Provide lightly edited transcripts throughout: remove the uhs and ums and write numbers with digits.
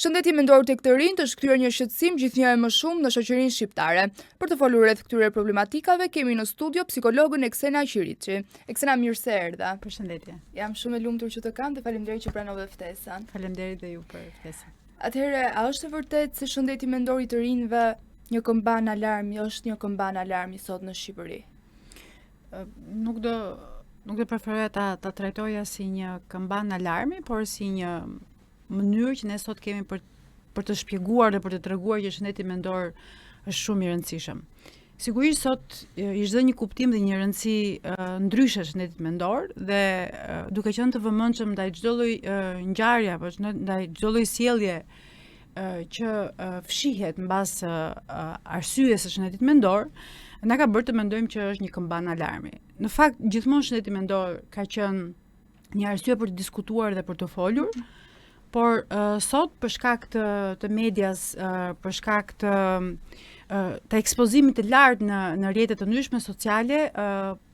Shëndeti mendor tek të rinjt është kthyer një shqetësim gjithnjëherë më shumë në shoqërinë shqiptare. Për të folur rreth këtyre problematikave kemi në studio psikologën Eksena Qiriçi. Eksena, mirë se erdha. Përshëndetje. Jam shumë e lumtur që të kam dhe faleminderit që pranove ftesën. Faleminderit dhe ju për ftesën. Atëherë, a është e vërtetë se shëndeti mendor i të rinjve një këmban alarmi është një këmban alarmi sot në Shqipëri? Nuk do preferoja ta trajtoja si një këmban alarmi, por si një mënyrë që ne sot kemi për të shpjeguar dhe për të treguar që shëndeti mendor është shumë i rëndësishëm. Sigurisht sot i çdo një kuptim dhe një rëndësi ndryshe shëndetit mendor dhe duke qenë të vëmendshëm ndaj çdo lloj ngjarje apo ndaj çdo lloj sjellje që fshihet mbas arsyes së shëndetit mendor, na ka bërë të mendojmë që është një këmban alarmi. Në fakt, gjithmonë shëndeti mendor ka qenë një arsye për të diskutuar dhe për të folur, por sot për shkak të medias, për shkak të ekspozimit të lartë në rrjetet të ndryshme sociale,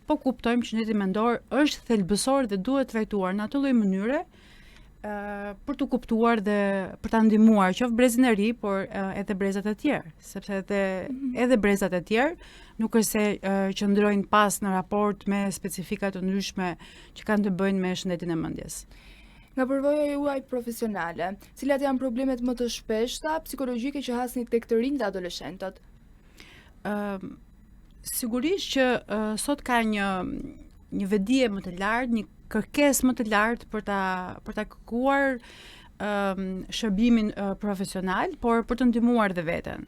po kuptojmë që shëndeti mendor është thelbësor dhe duhet trajtuar në atë lloj mënyre për të kuptuar dhe për ta ndihmuar qoftë brezin e ri, por edhe brezat e tjerë, sepse edhe brezat e tjerë nuk është se qëndrojnë pas në raport me specifika të ndryshme që kanë të bëjnë me shëndetin e mendjes. Nga përvoja juaj profesionale, cilat janë problemet më të shpeshta psikologjike që hasni tek të rinjt dhe adoleshentët? Sigurisht që sot ka një vedije më të lartë, një kërkesë më të lartë për ta kërkuar shërbimin profesional, por për të ndihmuar dhe veten.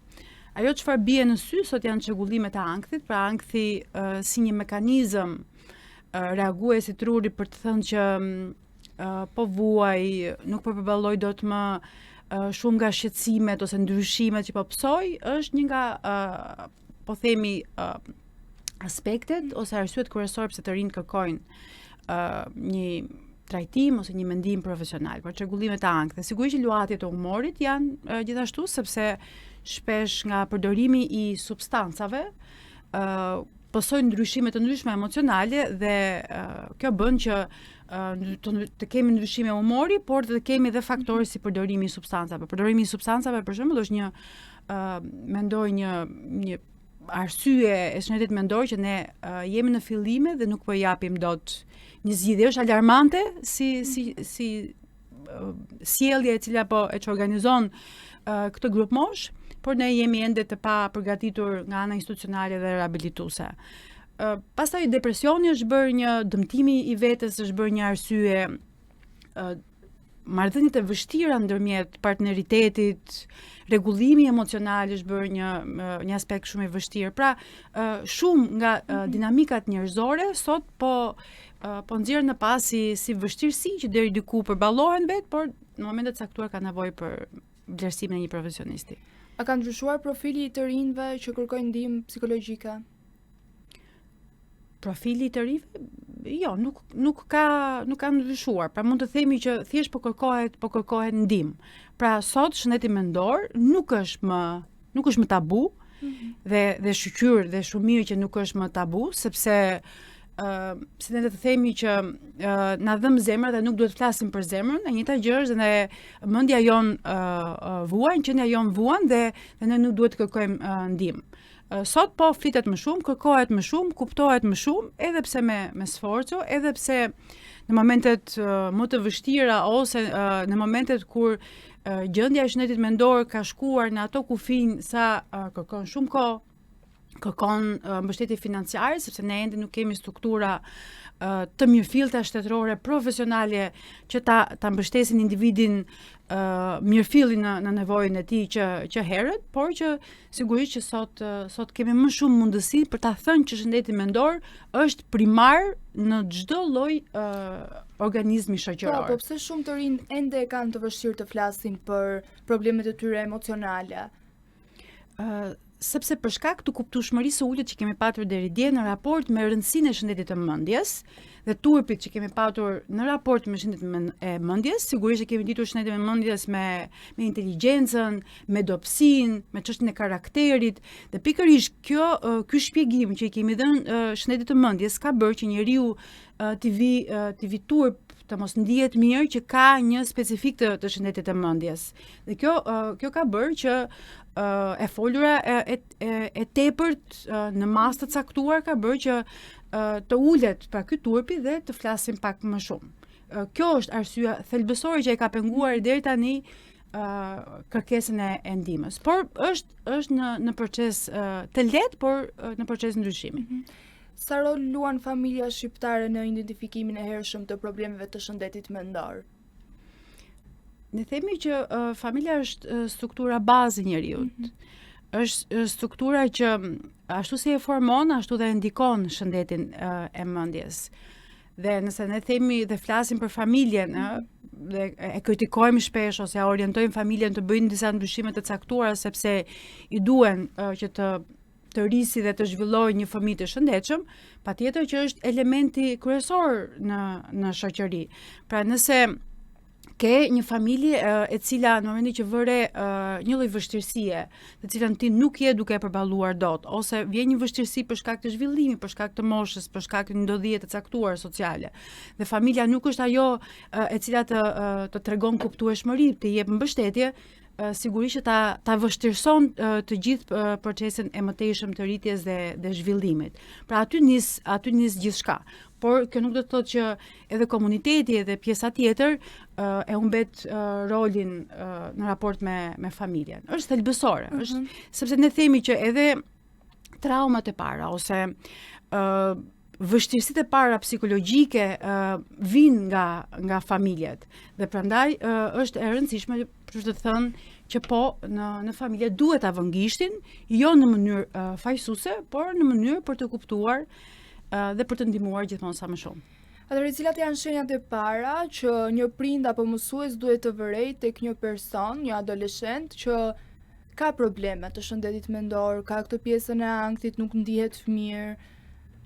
Ajo çfarë bie në sy sot janë çrregullimet e ankthit, pra ankthi si një mekanizëm reagues i trurit për të thënë që po vuaj, nuk po përballoj dot më shumë nga shqetësimet ose ndryshimet që po psoj, është një nga po themi aspektet ose arsyet kryesore pse të rinjt kërkojnë një trajtim ose një mendim profesional për çrregullimet e ankthit. Sigurisht që luhatjet e humorit janë gjithashtu, sepse shpesh nga përdorimi i substancave pësojnë ndryshime të ndryshme emocionale dhe kjo bën që të kemi ndryshime humori, por të kemi edhe faktorë si përdorimi i substancave. Përdorimi i substancave për shembull është një arsye e shëndetit mendor që ne jemi në fillime dhe nuk po japim dot një zgjidhje. Është alarmante si sjellje e cila po e organizon këtë grup mosh, por ne jemi ende të pa përgatitur nga ana institucionale dhe rehabilituese. Pastaj depresioni është bërë një dëmtimi i vetes, është bërë një arsye, marrëdhëniet e vështira ndërmjet partneritetit, rregullimi emocional është bërë një aspekt shumë i vështirë. Pra, shumë nga dinamikat njerëzore sot po nxjerrin në pas si vështirësi që deri diku përballohen vet, por në momentet e caktuar ka nevojë për vlerësimin e një profesionisti. A ka ndryshuar profili i të rinjve që kërkojnë ndihmë psikologjike? Profili i të rinjve? Jo, nuk ka ndryshuar. Pra mund të themi që thjesht po kërkohet ndihmë. Pra sot shëndeti mendor nuk është më tabu dhe shqyr dhe shumë mirë që nuk është më tabu, sepse si ne të themi që na dhëm zemër dhe nuk duhet të flasim për zemrën, e njëjta gjë është dhe mendja jon vuan, qenia jon vuan dhe ne nuk duhet të kërkojmë ndihmë. Sot po flitet më shumë, kërkohet më shumë, kuptohet më shumë, edhe pse me sforco, edhe pse në momentet më të vështira ose në momentet kur gjendja e shëndetit mendor ka shkuar në ato kufinë sa kërkon shumë kohë, kërkon mbështetje financiare, sepse ne ende nuk kemi struktura të mirëfillta shtetërore profesionale që ta mbështesin individin mirëfillin në nevojën e tij që herët, por që sigurisht që sot kemi më shumë mundësi për ta thënë që shëndeti mendor është primar në çdo lloj organizmi shoqëror. Po pse shumë të rinj ende kanë të vështirë të flasin për problemet e tyre emocionale? Sepse për shkak të kuptueshmërisë së ulët që kemi patur deri dje në raport me rëndësinë e shëndetit të mendjes dhe turpit që kemi patur në raport me shëndetin e mendjes, sigurisht që kemi ditur shëndetin e mendjes me inteligjencën, me dobësinë, me çështjen e karakterit dhe pikërisht ky shpjegim që i kemi dhënë shëndetit të mendjes ka bërë që njeriu të vi turp të mos ndihet mirë që ka një specifik të shëndetit të mendjes. Dhe kjo ka bërë që e folura e tepërt në masë të caktuar ka bërë që të ulet pra ky turpi dhe të flasim pak më shumë. Kjo është arsyeja thelbësore që e ka penguar deri tani kërkesën e ndihmës. Por është në proces të lehtë, por në proces ndryshimi. Sa rol luan familja shqiptare në identifikimin e hershëm të problemeve të shëndetit mendor? Ne themi që familja është struktura bazë e njeriut. Është struktura që ashtu si e formon, ashtu dhe ndikon shëndetin e mendjes. Dhe nëse ne themi dhe flasim për familjen, dhe e kritikojmë shpesh ose ja orientojmë familjen të bëjnë disa ndryshime të caktuara sepse i duhen që të rrisi dhe të zhvillojë një fëmijë të shëndetshëm, patjetër që është elementi kryesor në shoqëri. Pra nëse ke një familje e cila në momentin që vëre një lloj vështirësie, të cilën ti nuk je duke e përballuar dot, ose vjen një vështirësi për shkak të zhvillimit, për shkak të moshës, për shkak të ndodhjeve të caktuara sociale. Dhe familja nuk është ajo e cila të tregon kuptueshmëri, të jep mbështetje, sigurisht që ta vështirëson të gjithë procesin e mëtejshëm të rritjes dhe zhvillimit. Pra aty nis gjithçka. Por kjo nuk do të thotë që edhe komuniteti edhe pjesa tjetër e humbet rolin në raport me familjen. Është thelbësore, sepse ne themi që edhe traumat e para ose vështirësitë e para psikologjike vijnë nga familjet. Dhe prandaj është e rëndësishme për të thënë që po në familje duhet ta vënë gishtin, jo në mënyrë fajsuese, por në mënyrë për të kuptuar dhe për të ndihmuar gjithmonë sa më shumë. Atëherë, cilat janë shenjat e para që një prind apo mësues duhet të vërejë tek një person, një adoleshent që ka probleme të shëndetit mendor, ka këtë pjesën e ankthit, nuk ndihet mirë?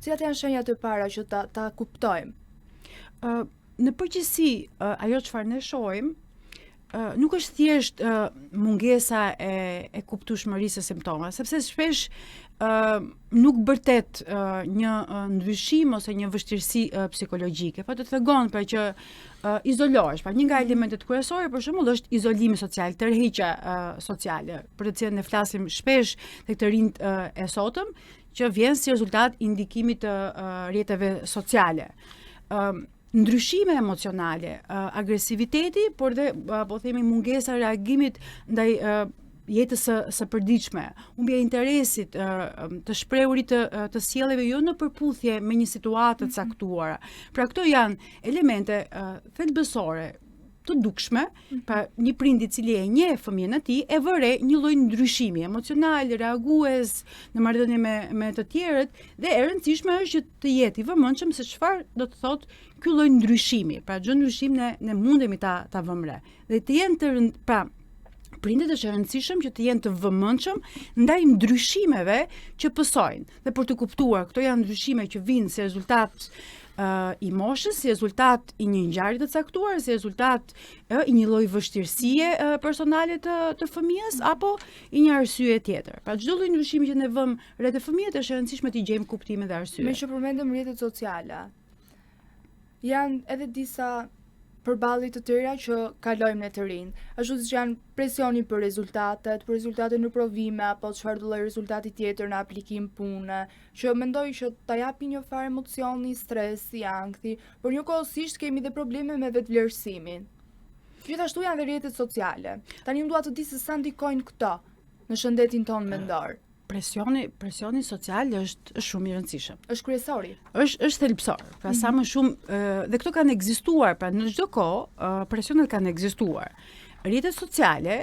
Cilat janë shenjat e para që ta kuptojmë? Në përgjithësi, ajo çfarë ne shohim nuk është thjesht mungesa e kuptueshmërisë së simptomave, sepse shpesh nuk bërtet një ndryshim ose një vështirësi psikologjike, po të tregon pra që izolohesh. Pra një nga elementet kryesore për shembull është izolimi social, tërheqja sociale, për të cilën ne flasim shpesh tek të rinjt e sotëm, që vjen si rezultat i ndikimit të rrjeteve sociale. Ndryshime emocionale, agresiviteti, por dhe po themi mungesa e reagimit ndaj jetës së përditshme, humbja e interesit, të shprehurit të sjelljeve jo në përputhje me një situatë të caktuara. Pra këto janë elemente thelbësore të dukshme, pra një prind i cili e njeh fëmijën e tij e vëre një lloj ndryshimi emocional, reagues në marrëdhënie me të tjerët, dhe e rëndësishme është që të jetë i vëmendshëm se çfarë do të thotë ky lloj ndryshimi. Pra çdo ndryshim ne mundemi ta vëmë re. Dhe të jenë prindet është e rëndësishëm që të jenë të vëmendshëm ndaj ndryshimeve që pësojnë. Dhe për të kuptuar, këto janë ndryshime që vijnë si rezultat i moshës, si rezultat i një ngjarje të caktuar, si rezultat i një lloj vështirësie personale të fëmijës apo i një arsye tjetër. Pra çdo lloj ndryshimi që ne vëmë rreth fëmijës është e rëndësishme të gjejmë kuptimin dhe arsyeën. Me që përmendëm rrjetet sociale, janë edhe disa përballje të tjera që kalojmë ne të rinj. Ashtu siç janë presioni për rezultate në provime apo çfarë do lloj rezultati tjetër në aplikim pune, që mendoj që ta japi një farë emocioni, stresi, ankthi, por njëkohësisht kemi dhe probleme me vetvlerësimin. Gjithashtu janë dhe rrjetet sociale. Tani dua të di se sa ndikojnë këto në shëndetin tonë mendor. Presioni social është shumë i rëndësishëm. Është kryesori. Është thelbësor. Pra sa më shumë dhe këto kanë ekzistuar, pra në çdo kohë presionet kanë ekzistuar. Rrjetet sociale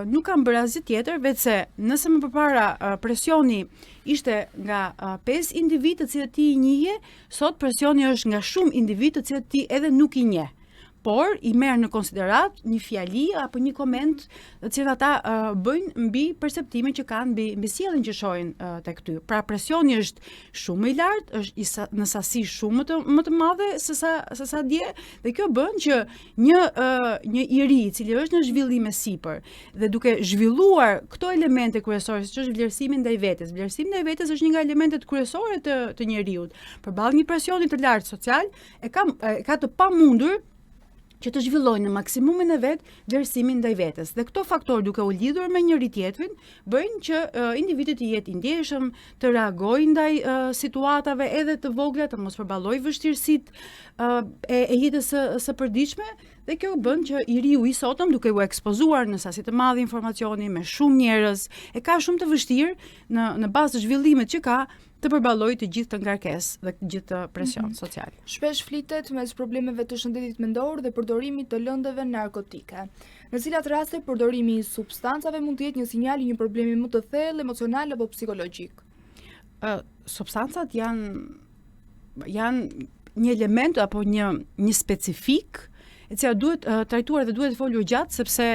nuk kanë bërë asgjë tjetër veçse nëse më përpara presioni ishte nga 5 individ të cilët ti i njeh, sot presioni është nga shumë individ të cilët ti edhe nuk i njeh. Por i merr në konsiderat një fjali apo një koment të cilët ata bëjnë mbi perceptimin që kanë mbi sjelljen që shohin tek ty. Pra presioni është shumë i lartë, është në sasi shumë më të madhe se sa dje, dhe kjo bën që një i ri i cili është në zhvillim e sipër dhe duke zhvilluar këto elemente kryesore, siç është vlerësimi ndaj vetes. Vlerësimi ndaj vetes është një nga elementet kryesore të njeriut. Përballë një presioni të lartë social, ka të pamundur që të zhvillojnë në maksimumin e vet vlerësimin ndaj vetes. Dhe këto faktorë duke u lidhur me njëri tjetrin bëjnë që individi të jetë i ndjeshëm, të reagojë ndaj situatave edhe të vogla, të mos përballojë vështirësitë e jetës së përditshme, dhe kjo bën që i riu i sotëm, duke u ekspozuar në sasi të madhe informacioni me shumë njerëz, e ka shumë të vështirë në bazë të zhvillimit që ka të përballojë të gjithë të ngarkesë dhe të gjithë të presion social. Shpesh flitet mes problemeve të shëndetit mendor dhe përdorimit të lëndëve narkotike. Në cilat raste përdorimi i substancave mund të jetë një sinjal i një problemi më të thellë emocional apo psikologjik? Substancat janë një element apo një specifik e cila duhet trajtuar dhe duhet folur gjatë, sepse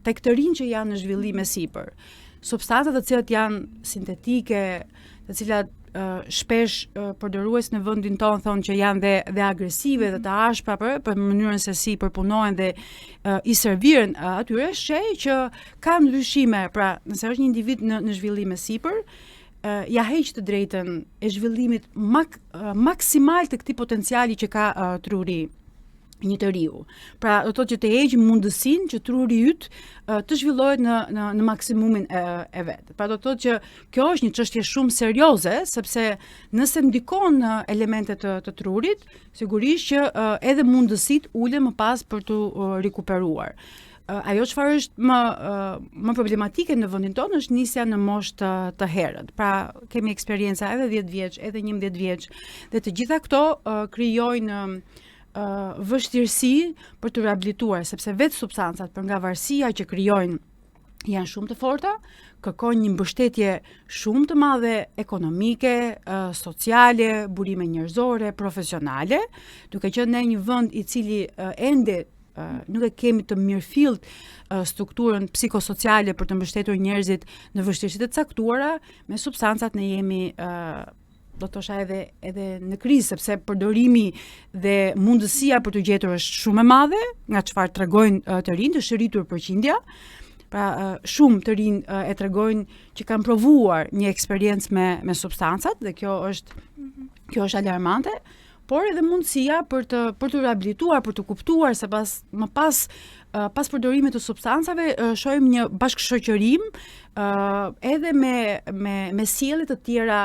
tek të rinj që janë në zhvillim e sipër. Substancat të cilat janë sintetike, të cilat shpesh përdorues në vendin tonë thonë që janë dhe agresive dhe të ashpra për mënyrën se si përpunohen dhe i serviren atyre, sheh që ka ndryshime. Pra, nëse është një individ në zhvillim e sipër, ja heq të drejtën e zhvillimit maksimal të këtij potenciali që ka truri një të riu. Pra, do të thotë që të heq mundësinë që truri yt të zhvillohet në maksimumin e vet. Pra, do të thotë që kjo është një çështje shumë serioze, sepse nëse ndikon në elemente të trurit, sigurisht që edhe mundësitë ulen më pas për të rikuperuar. Ajo çfarë është më problematike në vendin tonë është nisja në moshë të herët. Pra, kemi eksperjenca edhe 10 vjeç, edhe 11 vjeç, dhe të gjitha këto krijojnë vështirësi për të rehabilituar, sepse vetë substancat për nga varësia që krijojnë janë shumë të forta, kërkojnë një mbështetje shumë të madhe ekonomike, sociale, burime njerëzore, profesionale, duke qenë në një vend i cili ende nuk e kemi të mirëfillt strukturën psikosociale për të mbështetur njerëzit në vështirësitë të caktuara, me substancat ne jemi do të thosha edhe në krizë, sepse përdorimi dhe mundësia për të gjetur është shumë e madhe, nga çfarë tregojnë të rinj, të shëritur përqindja. Pra, shumë të rinj e tregojnë që kanë provuar një eksperiencë me substancat, dhe kjo është alarmante, por edhe mundësia për të rehabilituar, për të kuptuar se pas përdorimit të substancave shohim një bashkëshoqërim edhe me sjellje të tjera,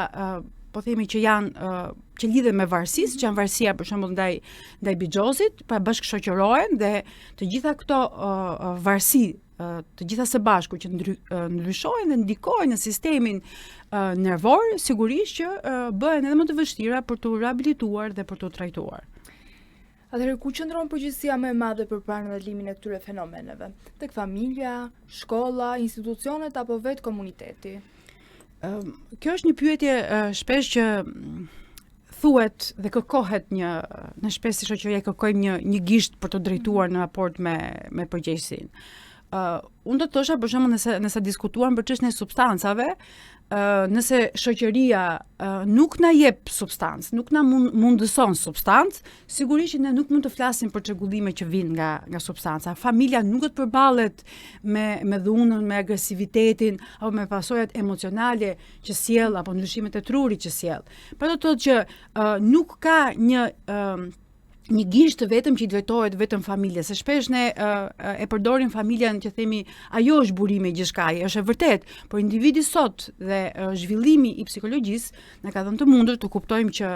po themi që janë që lidhen me varësisë, që janë varësia për shembull ndaj bixhozit, pra bashkëshoqërohen dhe të gjitha këto varësi, të gjitha së bashku që ndryshojnë dhe ndikojnë në sistemin nervor, sigurisht që bëhen edhe më të vështira për të rehabilituar dhe për të trajtuar. Atëherë, ku qëndron përgjegjësia më e madhe për parandalimin e këtyre fenomeneve? Tek familja, shkolla, institucionet apo vetë komuniteti? Kjo është një pyetje shpesh që thuhet dhe kërkohet në shpesh si shoqëria kërkojmë një gisht për të drejtuar në raport me përgjegjësinë. Unë do të thosha për shembull nëse diskutuam për çështjen e substancave, nëse shoqëria nuk na jep substancë, nuk na mundëson substancë, sigurisht që ne nuk mund të flasim për çrregullime që vijnë nga substanca. Familja nuk do të përballet me dhunën, me agresivitetin apo me pasojat emocionale që sjell apo ndryshimet e trurit që sjell. Pra do të thotë që nuk ka një gisht të vetëm që i drejtohet vetëm familjes, se shpesh ne e përdorim familjen që themi ajo është burimi i gjithçkaje, është e vërtet, por individi sot dhe zhvillimi i psikologjisë na ka dhënë të mundur të kuptojmë që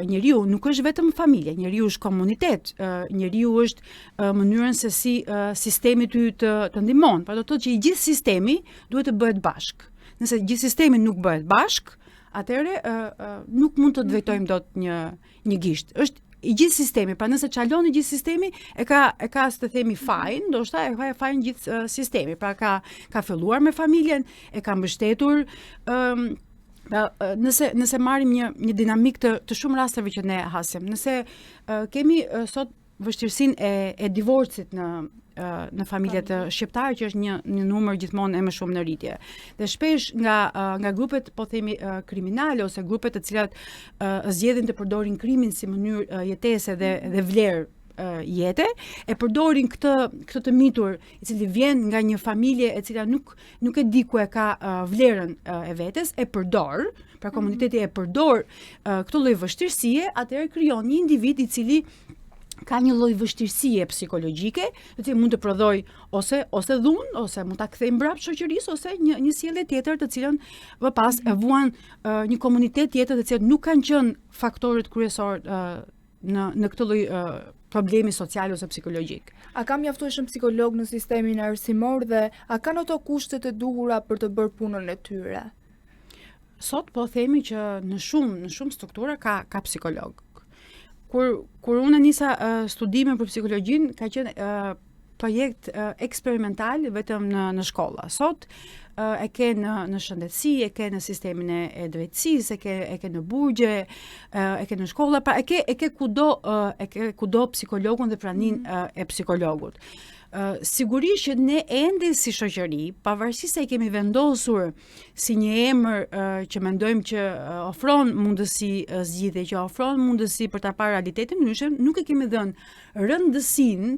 njeriu nuk është vetëm familje, njeriu është komunitet, njeriu është mënyrën se si sistemi të ndihmon. Pra do të thotë që i gjithë sistemi duhet të bëhet bashk. Nëse gjithë sistemi nuk bëhet bashk, atëherë nuk mund të drejtojmë dot një gisht. Është i gjithë sistemi, pra nëse çalon i gjithë sistemi, e ka të themi fajin, ndoshta e ka fajin gjithë sistemi, pra ka filluar me familjen, e ka mbështetur, nëse marrim një dinamik të shumë rasteve që ne hasim, nëse kemi sot vështirësinë e divorcit në familjet shqiptare, që është një numër gjithmonë e më shumë në rritje. Dhe shpesh nga grupet, po themi, kriminale ose grupet të cilat zgjedhin të përdorin krimin si mënyrë jetese dhe vlerë jete, e përdorin këtë të mitur i cili vjen nga një familje e cila nuk e di ku e ka vlerën e vetes, e përdor, pra komuniteti e përdor këtë lloj vështirësie, atëherë krijon një individ i cili ka një lloj vështirësie psikologjike, të cilën mund të prodhoj ose dhunë, ose mund ta kthej mbrapa shoqërisë, ose një sjellje tjetër të cilën më pas e vuan një komunitet tjetër të cilët nuk kanë qenë faktorët kryesor në këtë lloj problemi social ose psikologjik. A ka mjaftueshëm psikolog në sistemin arsimor dhe a kanë ato kushtet e duhura për të bërë punën e tyre? Sot po themi që në shumë struktura ka psikolog. Kur unë nisa studime për psikologjinë, ka qenë projekt eksperimental vetëm në shkolla. Sot e ke në shëndetësi, e ke në sistemin e drejtësisë, e ke në burgje, e ke në shkolla, pra e ke kudo psikologun dhe praninë e psikologut. Sigurisht që ne ende si shoqëri, pavarësisht se e kemi vendosur si një emër që mendojmë që ofron mundësi zgjidhje, që ofron mundësi për ta parë realitetin ndryshe, nuk e kemi dhënë rëndësinë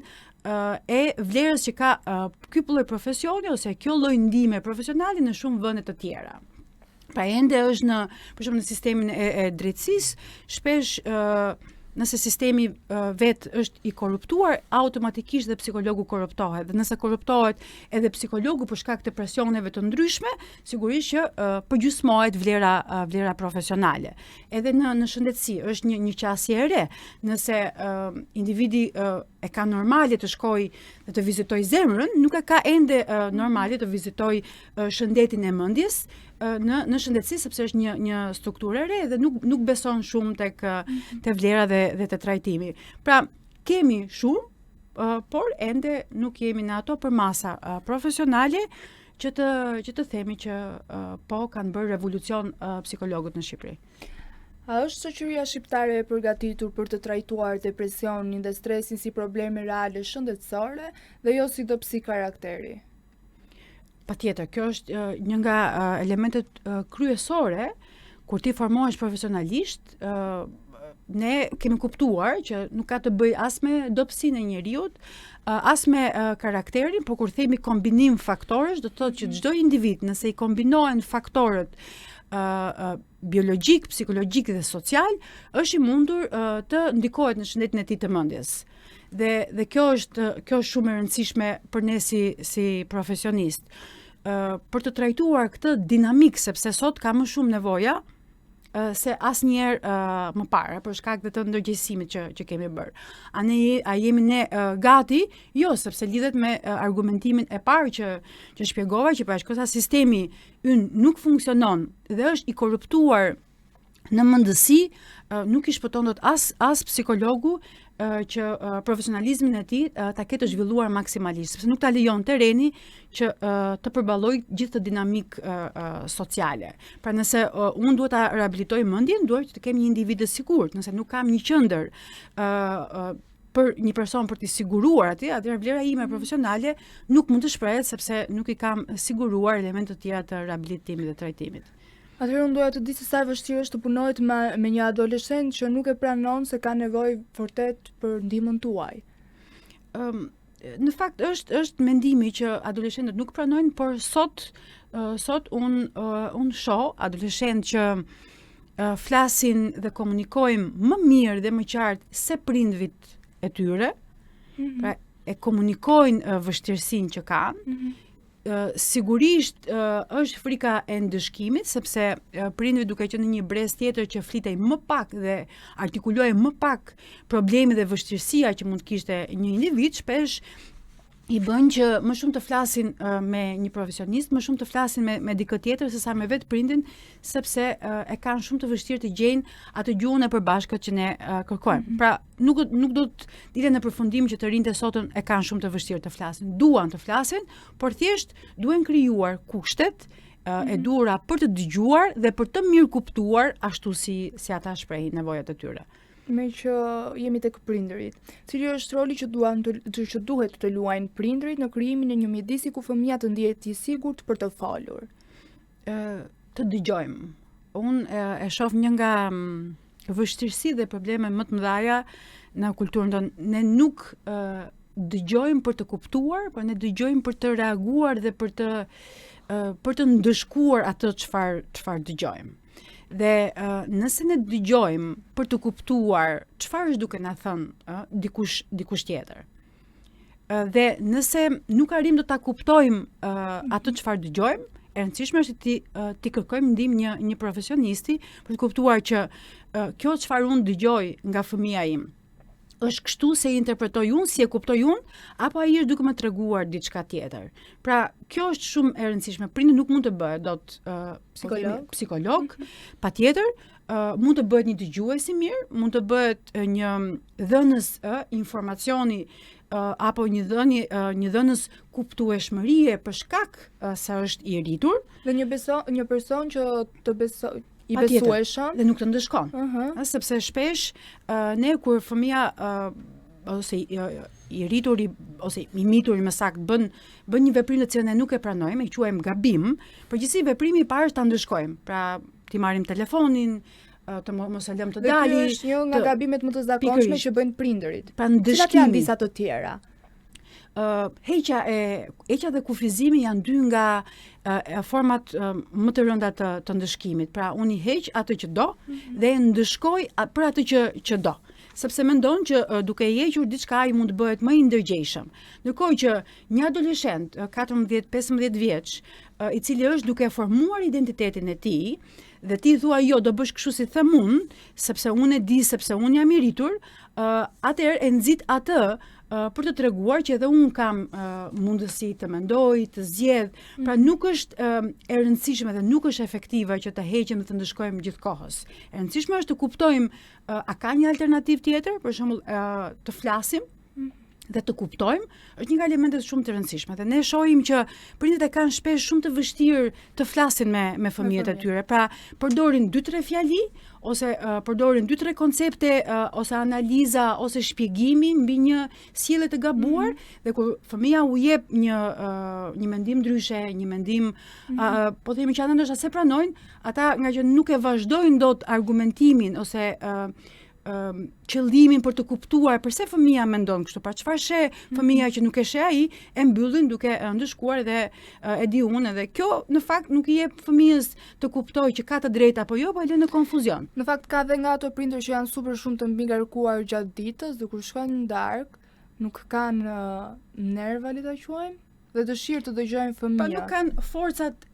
e vlerës që ka ky lloj profesioni ose kjo lloj ndihme profesionale në shumë vende të tjera. Pra ende është për shembull në sistemin e drejtësisë, shpesh nëse sistemi vet është i korruptuar, automatikisht dhe psikologu korruptohet. Dhe nëse korruptohet edhe psikologu për shkak të presioneve të ndryshme, sigurisht që përgjysmohet vlera profesionale. Edhe në shëndetësi është një qasje e re. Nëse individi e ka normale të shkoj dhe të vizitoj zemrën, nuk e ka ende normale të vizitoj shëndetin e mendjes në shëndetësi, sepse është një strukturë e re dhe nuk beson shumë tek vlera dhe te trajtimi. Pra kemi shumë, por ende nuk jemi në ato për masa profesionale që të themi që po kanë bërë revolucion psikologët në Shqipëri. A është shoqëria shqiptare e përgatitur për të trajtuar depresionin dhe stresin si probleme reale shëndetësore dhe jo si dobësi karakteri? Patjetër, kjo është një nga elementet kryesore kur ti formohesh profesionalisht. Ne kemi kuptuar që nuk ka të bëj as me dobësinë e njeriut, as me karakterin, por kur themi kombinim faktorësh, do të thotë që çdo individ, nëse i kombinohen faktorët biologjik, psikologjik dhe social, është i mundur të ndikohet në shëndetin e tij të mendjes. Dhe kjo është shumë e rëndësishme për ne si profesionist. Për të trajtuar këtë dinamik, sepse sot ka më shumë nevoja se asnjëherë më parë, për shkak të ndërgjegjësimit që kemi bërë. A jemi ne gati? Jo, sepse lidhet me argumentimin e parë që shpjegova, që përshkak se sistemi ynë nuk funksionon dhe është i korruptuar në mendësi, nuk i shpëton dot as psikologu që profesionalizmin e tij ta ketë të zhvilluar maksimalisht, sepse nuk ta lejon terreni që të përballojë gjithë të dinamik sociale. Pra nëse unë duhet ta riabilitoj mendjen, duhet të kem një individ të sigurt. Nëse nuk kam një qendër për një person për t'i siguruar aty, atëherë vlera ime profesionale nuk mund të shprehet sepse nuk i kam siguruar elementet të tjera të riabilitimit dhe trajtimit. Atëherë unë doja të di se sa e vështirë është të punohet me një adoleshent që nuk e pranon se ka nevojë vërtet për ndihmën tuaj. Në fakt është mendimi që adoleshentët nuk pranojnë, por sot unë shoh adoleshentë që flasin dhe komunikojnë më mirë dhe më qartë se prindvit e tyre, pra e komunikojnë vështirësinë që kanë. Sigurisht është frika e ndëshkimit, sepse prindvi duke qenë në një brez tjetër që flitej më pak dhe artikuloj më pak probleme dhe vështirësia që mund të kishte një individ, shpesh i bën që më shumë të flasin me një profesionist, më shumë të flasin me dikë tjetër se sa me vetë prindin, sepse e kanë shumë të vështirë të gjejnë atë gjuhën e përbashkët që ne kërkojmë. Pra nuk do të dilen në përfundim që të rinjtë e sotën e kanë shumë të vështirë të flasin. Duan të flasin, por thjesht duhen krijuar kushtet e duhura për të dëgjuar dhe për të mirë kuptuar ashtu si ata shprehin nevojat e tyre. Me që jemi tek prindërit, cili është roli që duhet të luajnë prindërit në krijimin e një mjedisi ku fëmia të ndihet i sigurt për të folur? Të dëgjojmë. Unë e shoh një nga vështirësi dhe probleme më të mëdha në kulturën tonë. Ne nuk dëgjojmë për të kuptuar, por ne dëgjojmë për të reaguar dhe për të ndëshkuar atë çfarë dëgjojmë. Dhe nëse ne dëgjojmë për të kuptuar çfarë është duke na thënë dikush tjetër. Dhe nëse nuk arrim të ta kuptojmë atë çfarë dëgjojmë, e rëndësishme është ti kërkojmë ndihmë një profesionisti për të kuptuar që kjo çfarë unë dëgjoj nga fëmia im është kështu se i interpretoj unë, si e kuptoj unë, apo ai është duke më treguar diçka tjetër. Pra, kjo është shumë e rëndësishme. Prindi nuk mund të bëhet dot psikolog, patjetër, mund të bëhet një dëgjues i mirë, mund të bëhet një dhënës informacioni apo një dhënës kuptueshmërie për shkak se është i rritur. Dhe një person që të besoj i besueshëm dhe nuk të ndëshkon. Sepse shpesh ne kur fëmia ose i rrituri ose i mituri më saktë bën një veprim të cilën ne nuk e pranojmë, e quajmë gabim, përgjithësi veprimi i parë është ta ndëshkojmë. Pra, ti marrim telefonin, të mos e lëm të dali. Dhe kjo është një nga gabimet më të zakonshme që bëjnë prindërit. Pra ndëshkimi. Cilat janë disa të tjera? Heqja dhe kufizimi janë dy nga format më të rënda të ndëshkimit. Pra, unë i heq atë që do dhe ndëshkoj për atë që do. Sepse mendon që duke i hequr diçka ai mund të bëhet më i ndërgjegjshëm. Ndërkohë që një adoleshent 14-15 vjeç, i cili është duke formuar identitetin e tij, dhe ti thua jo, do bësh kështu si them unë, sepse unë e di, sepse unë jam i rritur, atëherë e nxit atë për të treguar që edhe unë kam mundësi të mendoj, të zgjedh. Pra nuk është e rëndësishme dhe nuk është efektive që të heqim dhe të ndëshkojmë gjithkohës. E rëndësishme është të kuptojmë a ka një alternativë tjetër, për shembull të flasim dhe të kuptojmë, është një nga elementet shumë të rëndësishme. Dhe ne shohim që prindërit e kanë shpesh shumë të vështirë të flasin me fëmijët e tyre. Pra, përdorin 2-3 fjali ose përdorin 2-3 koncepte ose analiza ose shpjegimi mbi një sjellje të gabuar dhe kur fëmia u jep një mendim ndryshe, një mendim po themi që ata ndoshta se pranojnë, ata nga që nuk e vazhdojnë dot argumentimin ose qëllimin për të kuptuar pse fëmia mendon kështu, pra çfarë sheh fëmia që nuk e sheh ai, e mbyllin duke ndëshkuar dhe e di unë edhe kjo në fakt nuk i jep fëmijës të kuptojë që ka të drejtë apo jo, po e lën në konfuzion. Në fakt ka dhe nga ato prindër që janë super shumë të mbi-ngarkuar gjatë ditës dhe kur shkojnë në darkë nuk kanë nerva le ta quajmë dhe dëshirë të dëgjojnë fëmijën. Po nuk kanë forcat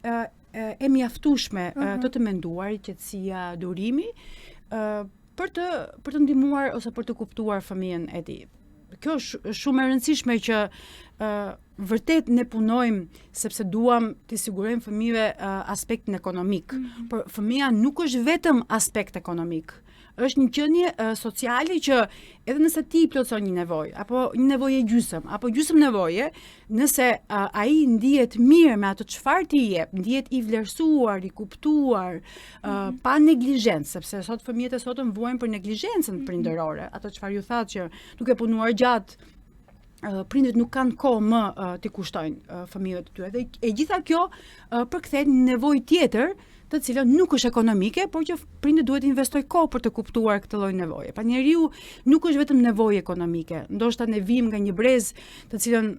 e mjaftueshme të menduarit, qetësia, durimi, për të ndihmuar ose për të kuptuar fëmijën e tij. Kjo është shumë e rëndësishme që vërtet ne punojmë sepse duam t'i sigurojmë fëmijëve aspektin ekonomik. Por fëmia nuk është vetëm aspekt ekonomik. Është një qenie sociale që edhe nëse ti i plotson një nevojë, apo një nevojë gjysmë, apo gjysmë nevoje, nëse ai ndihet mirë me atë çfarë ti jep, ndihet i vlerësuar, i kuptuar, pa neglizhencë, sepse sot fëmijët e sotëm vuajnë për neglizhencën prindërore, ato çfarë ju thatë që duke punuar gjatë prindërit nuk kanë kohë më t'i kushtojnë fëmijëve të tyre. Dhe e gjitha kjo përkthehet në nevojë tjetër, të cilën nuk është ekonomike, por që prindi duhet të investojë kohë për të kuptuar këtë lloj nevoje. Pa njeriu nuk është vetëm nevojë ekonomike. Ndoshta ne vim nga një brez të cilën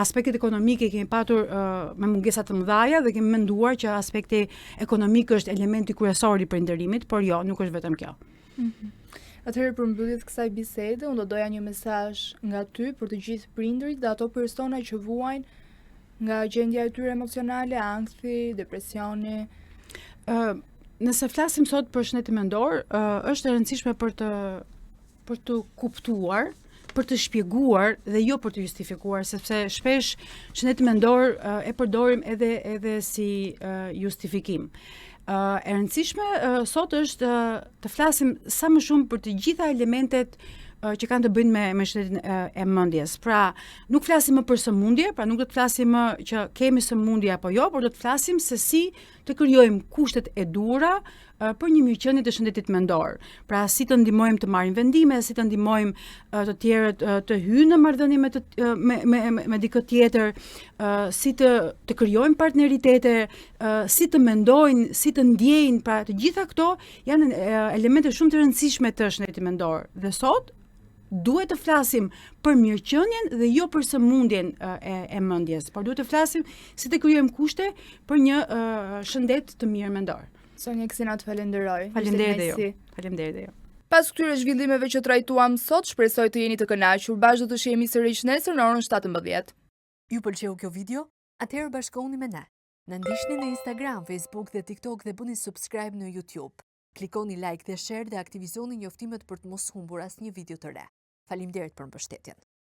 aspektet ekonomike kemi patur me mungesa të mëdha dhe kemi menduar që aspekti ekonomik është elementi kryesor i prindërimit, por jo, nuk është vetëm kjo. Atëherë për mbylljet kësaj bisede, unë do doja një mesazh nga ty për të gjithë prindërit dhe ato persona që vuajnë nga gjendja e tyre emocionale, ankthi, depresioni. Nëse flasim sot për shëndetin mendor, është e rëndësishme për të kuptuar, për të shpjeguar dhe jo për të justifikuar, sepse shpesh shëndetin mendor e përdorim edhe si justifikim. E rëndësishme sot është të flasim sa më shumë për të gjitha elementet që kanë të bëjnë me shëndetin e mendjes. Pra, nuk flasim më për sëmundje, pra nuk do të flasim më që kemi sëmundje apo jo, por do të flasim se si të krijojmë kushtet e duhura për një mirëqenie të shëndetit mendor. Pra, si të ndihmojmë të marrim vendime, si të ndihmojmë të tjerët të hyjnë në marrëdhënie me dikë tjetër, si të krijojmë partneritete, si të mendojnë, si të ndjejnë, pra të gjitha këto janë elemente shumë të rëndësishme të shëndetit mendor. Dhe sot duhet të flasim për mirëqenien dhe jo për sëmundjen e mendjes, por duhet të flasim si të krijojmë kushte për një shëndet të mirë mendor. Sonja Ksina, të falenderoj. Faleminderit Ishte dhe kënaqësi. ju. Faleminderit dhe ju. Pas këtyre zhvillimeve që trajtuam sot, shpresoj të jeni të kënaqur. Bashkë do të shihemi sërish nesër në orën 17. Ju pëlqeu kjo video? Atëherë bashkohuni me ne. Na ndiqni në Instagram, Facebook dhe TikTok dhe bëni subscribe në YouTube. Klikoni like dhe share dhe aktivizoni njoftimet për të mos humbur asnjë video të re. Faleminderit për mbështetjen.